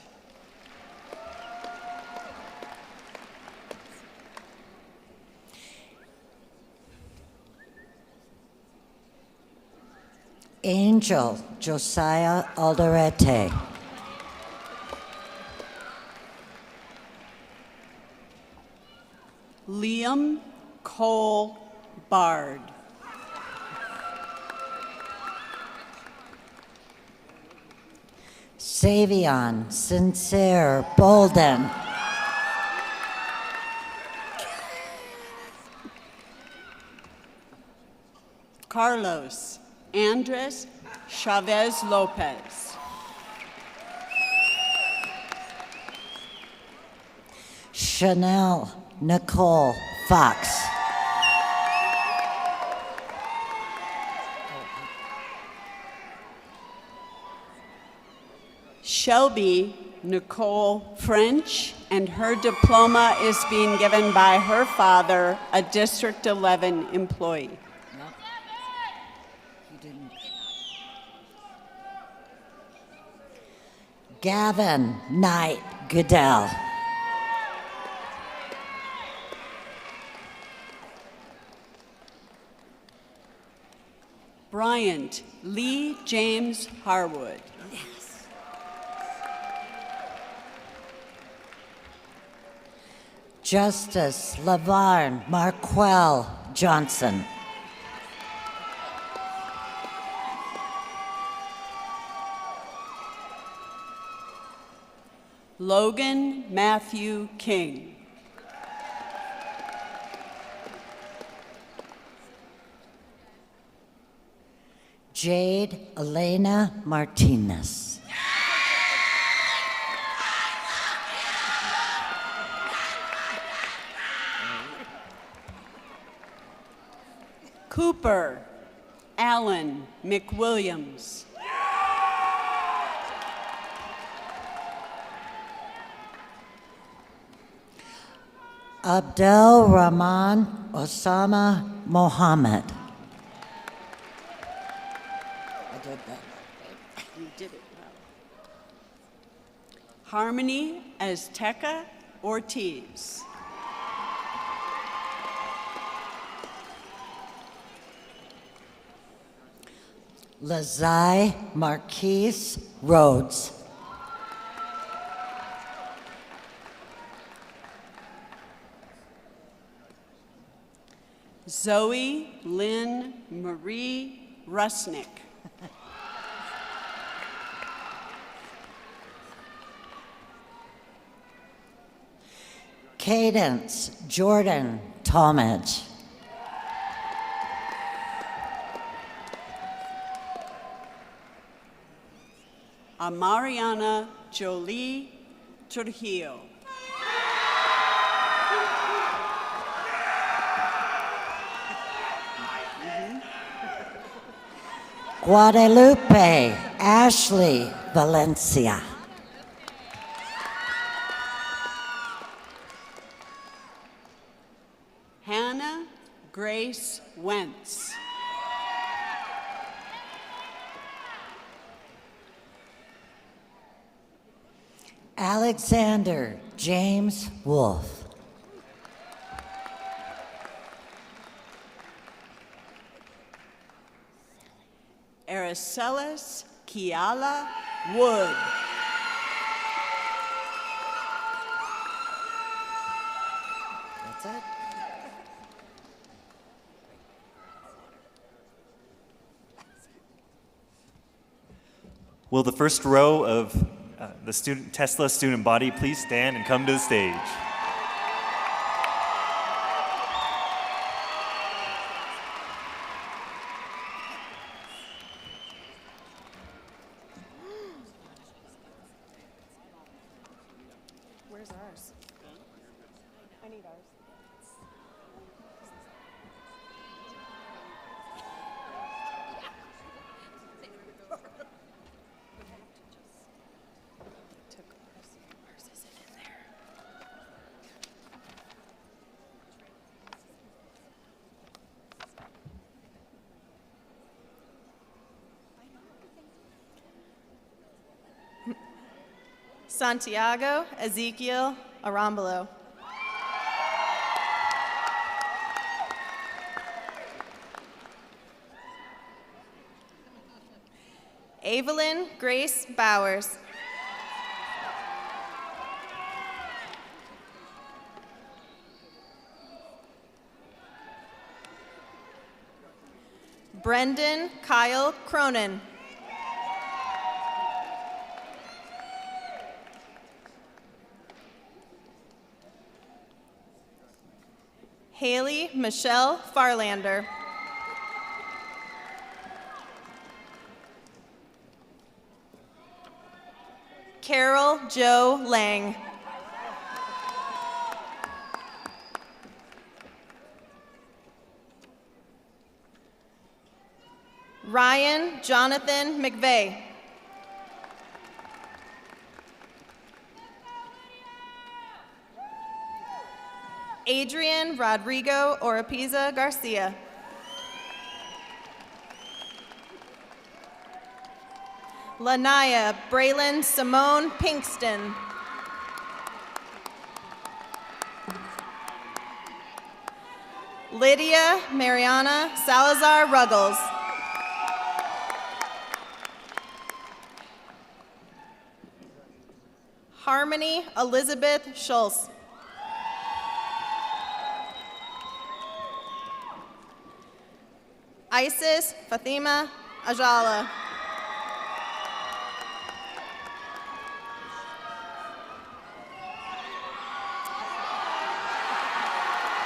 Speaker 13: Angel Josiah Alderete.
Speaker 14: Liam Cole Bard.
Speaker 13: Savion Sincere Bolden.
Speaker 14: Carlos Andres Chavez Lopez.
Speaker 13: Chanel Nicole Fox.
Speaker 14: Shelby Nicole French, and her diploma is being given by her father, a District 11 employee.
Speaker 13: Gavin Knight Goodell.
Speaker 14: Bryant Lee James Harwood.
Speaker 13: Justice Lavarne Marquell Johnson.
Speaker 14: Logan Matthew King.
Speaker 13: Jade Elena Martinez.
Speaker 14: Cooper Allen McWilliams.
Speaker 13: Abdel Rahman Osama Mohammed. I did that.
Speaker 14: You did it well. Harmony Azteca Ortiz.
Speaker 13: Lazai Marquise Rhodes.
Speaker 14: Zoe Lynn Marie Rusnick.
Speaker 13: Cadence Jordan Talmadge.
Speaker 14: Amariana Jolie Trujillo.
Speaker 13: Guadalupe Ashley Valencia.
Speaker 14: Hannah Grace Wentz.
Speaker 13: Alexander James Wolf.
Speaker 14: Aracelis Kiala Wood.
Speaker 1: Will the first row of the Tesla student body please stand and come to the stage?
Speaker 2: Where's ours? I need ours.
Speaker 15: Santiago Ezekiel Arambolo. Evelyn Grace Bowers. Brendan Kyle Cronin. Haley Michelle Farlander. Carol Jo Lang. Ryan Jonathan McVeigh. Adrian Rodrigo Oropeza Garcia. Lanaya Braylon Simone Pinkston. Lydia Mariana Salazar Ruggles. Harmony Elizabeth Schultz. Isis Fatima Ajala.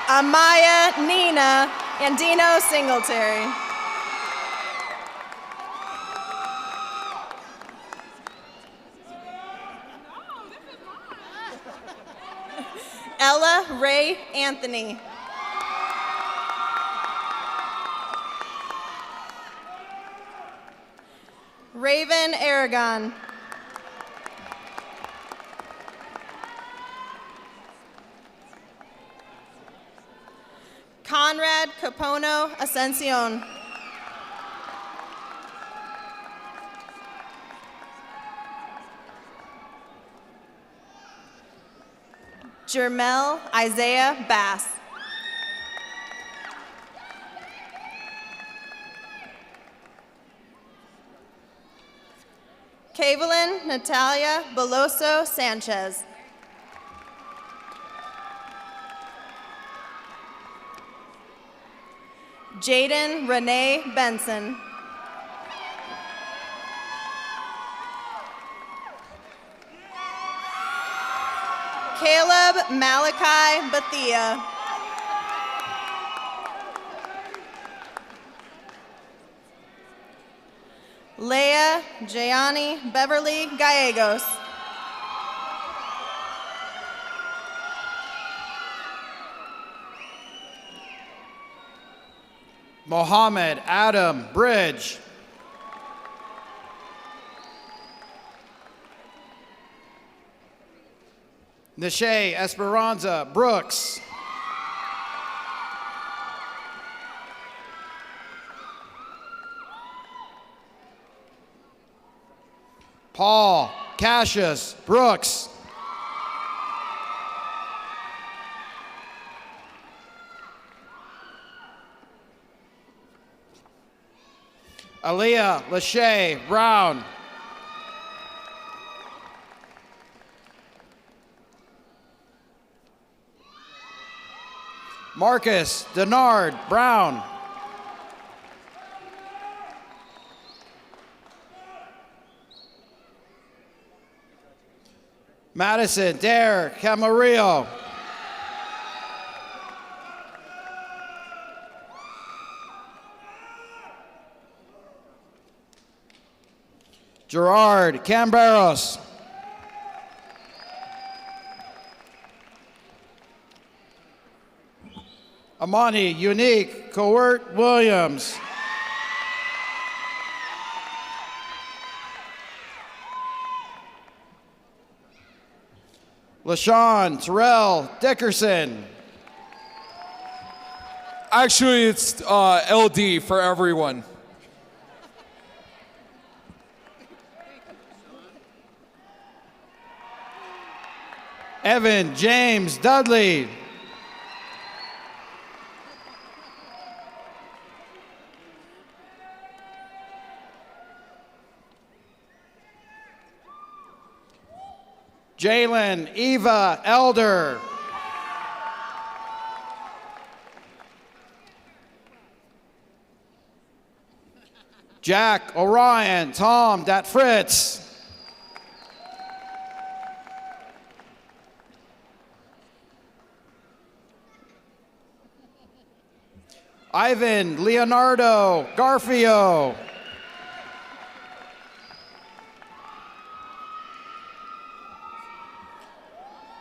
Speaker 15: Amaya Nina Andino Singletary. Ella Ray Anthony. Raven Aragon. Conrad Capono Ascension. Jermel Isaiah Bass. Kavelin Natalia Beloso Sanchez. Jaden Renee Benson. Caleb Malachi Bethia. Leah Jayani Beverly Gallegos.
Speaker 16: Mohammed Adam Bridge. Nishay Esperanza Brooks. Paul Cassius Brooks. Aaliyah Lachey Brown. Marcus Denard Brown. Madison Dare Camarillo. Gerard Camberos. Amani Unique Coert Williams. LaShawn Terrell Dickerson.
Speaker 17: Actually, it's LD for everyone.
Speaker 16: Evan James Dudley. Jalen Eva Elder. Jack Orion Tom Dat Fritz. Ivan Leonardo Garfio.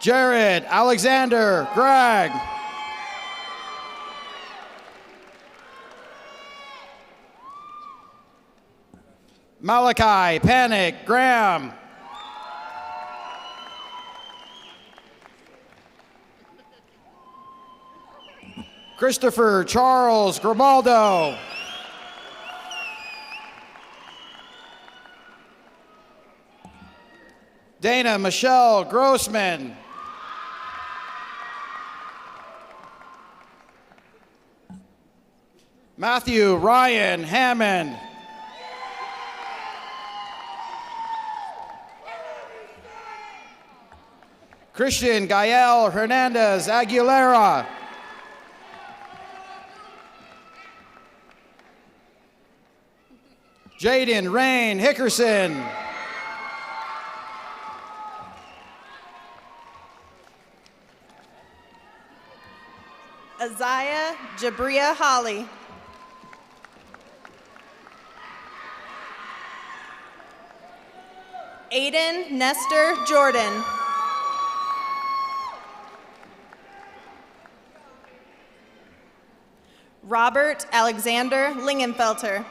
Speaker 16: Jared Alexander Gregg. Malachi Panic Graham. Christopher Charles Grimaldo. Dana Michelle Grossman. Matthew Ryan Hammond. Christian Gael Hernandez Aguilera. Jaden Rain Hickerson.
Speaker 15: Isaiah Jabria Holly. Aiden Nestor Jordan. Robert Alexander Lingenfelter.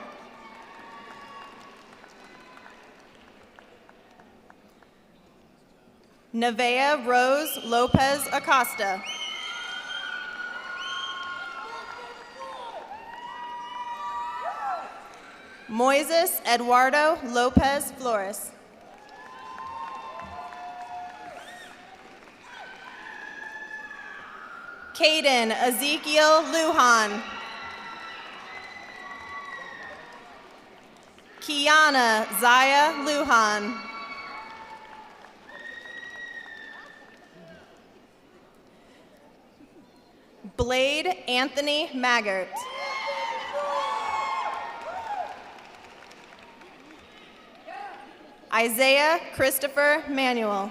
Speaker 15: Nevea Rose Lopez Acosta. Moises Eduardo Lopez Flores. Caden Ezekiel Lujan. Kiana Zaya Lujan. Blade Anthony Maggart. Isaiah Christopher Manuel.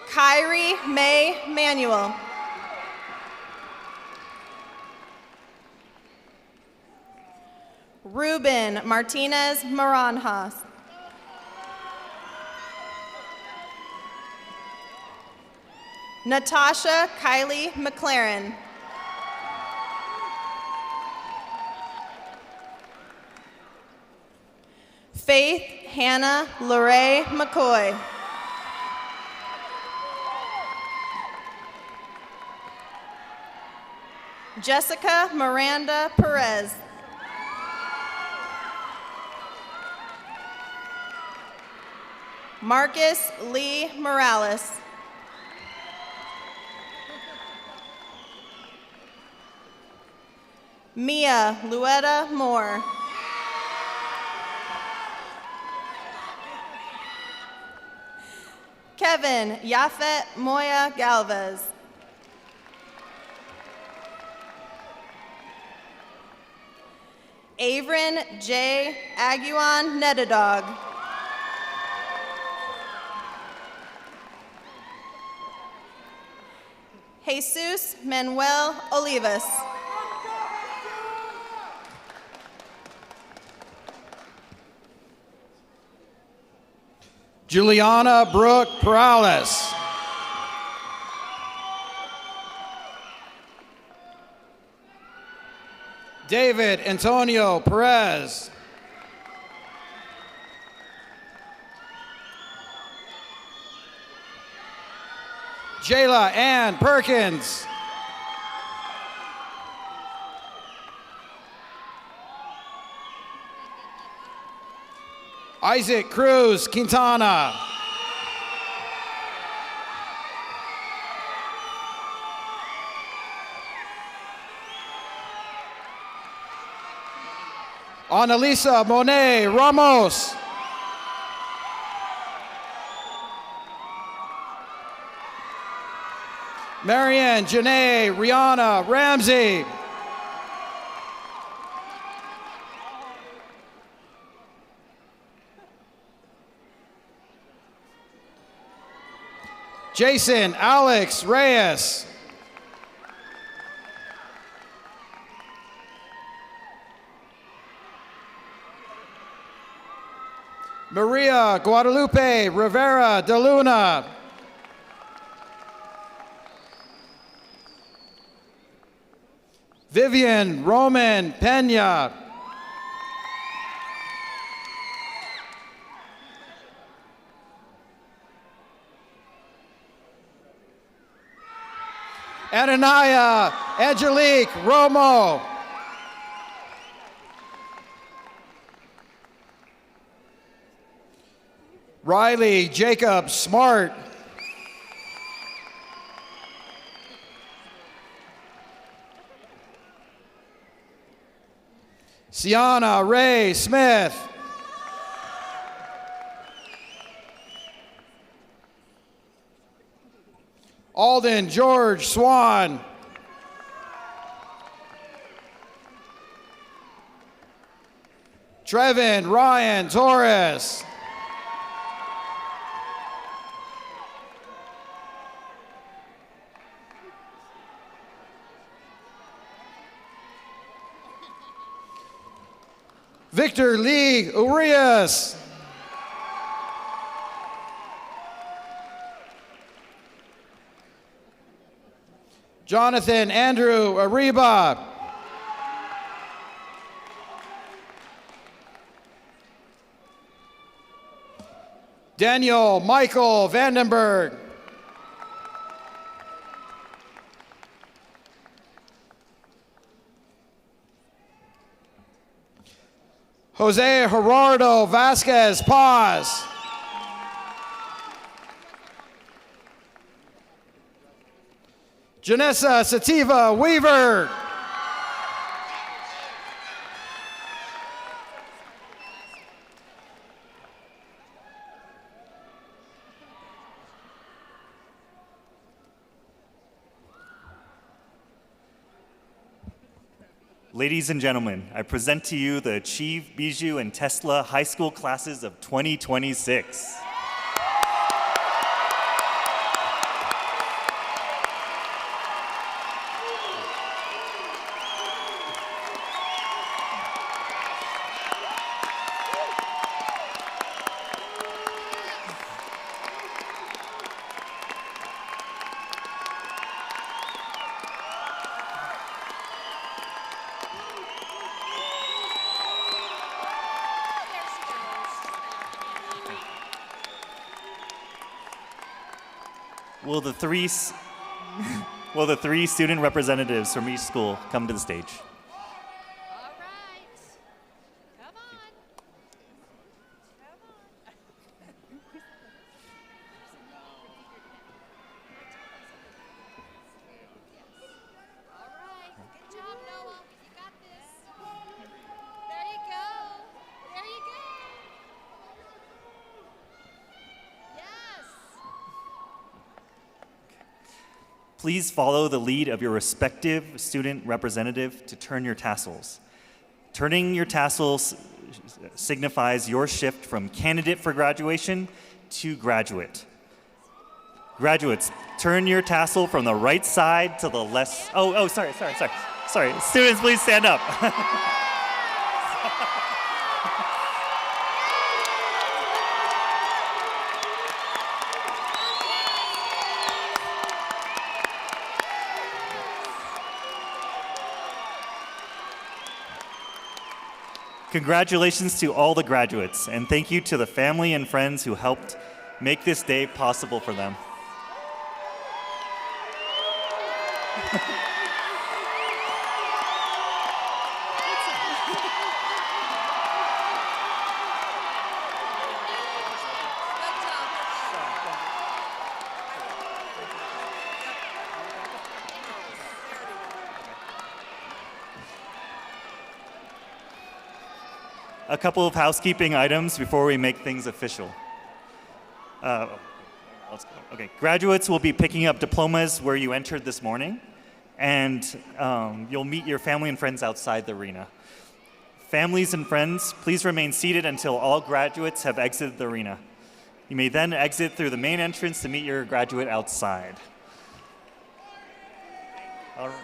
Speaker 15: Kyrie May Manuel. Ruben Martinez Maranjas. Natasha Kylie McLaren. Faith Hannah Lorraine McCoy. Jessica Miranda Perez. Marcus Lee Morales. Mia Luetta Moore. Kevin Yafet Moya Galvez. Avrin J. Aguan Netadog. Jesus Manuel Olivas.
Speaker 16: Juliana Brooke Perales. David Antonio Perez. Jayla Ann Perkins. Isaac Cruz Quintana. Annalisa Monet Ramos. Marianne Janae Rihanna Ramsey. Jason Alex Reyes. Maria Guadalupe Rivera de Luna. Vivian Roman Pena. Anania Angelique Romo. Riley Jacob Smart. Sienna Ray Smith. Alden George Swan. Trevin Ryan Torres. Victor Lee Urias. Jonathan Andrew Ariba. Daniel Michael Vandenberg. Jose Gerardo Vasquez Paz. Janessa Sativa Weaver.
Speaker 1: Ladies and gentlemen, I present to you the Achieve, Bijou, and Tesla high school classes of 2026. Will the three student representatives from each school come to the stage?
Speaker 4: All right. Come on. All right. Good job, Noah. You got this. There you go. There you go. Yes.
Speaker 1: Please follow the lead of your respective student representative to turn your tassels. Turning your tassel signifies your shift from candidate for graduation to graduate. Graduates, turn your tassel from the right side to the left. Sorry. Students, please stand up. Congratulations to all the graduates, and thank you to the family and friends who helped make this day possible for them. A couple of housekeeping items before we make things official. Let's go. Okay, graduates will be picking up diplomas where you entered this morning, and you'll meet your family and friends outside the arena. Families and friends, please remain seated until all graduates have exited the arena. You may then exit through the main entrance to meet your graduate outside. All right.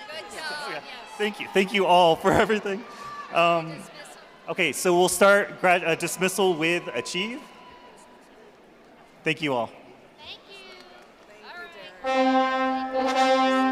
Speaker 4: Good job. Yes.
Speaker 1: Thank you all for everything. Okay, so we'll start dismissal with Achieve. Thank you all.
Speaker 4: Thank you. All right.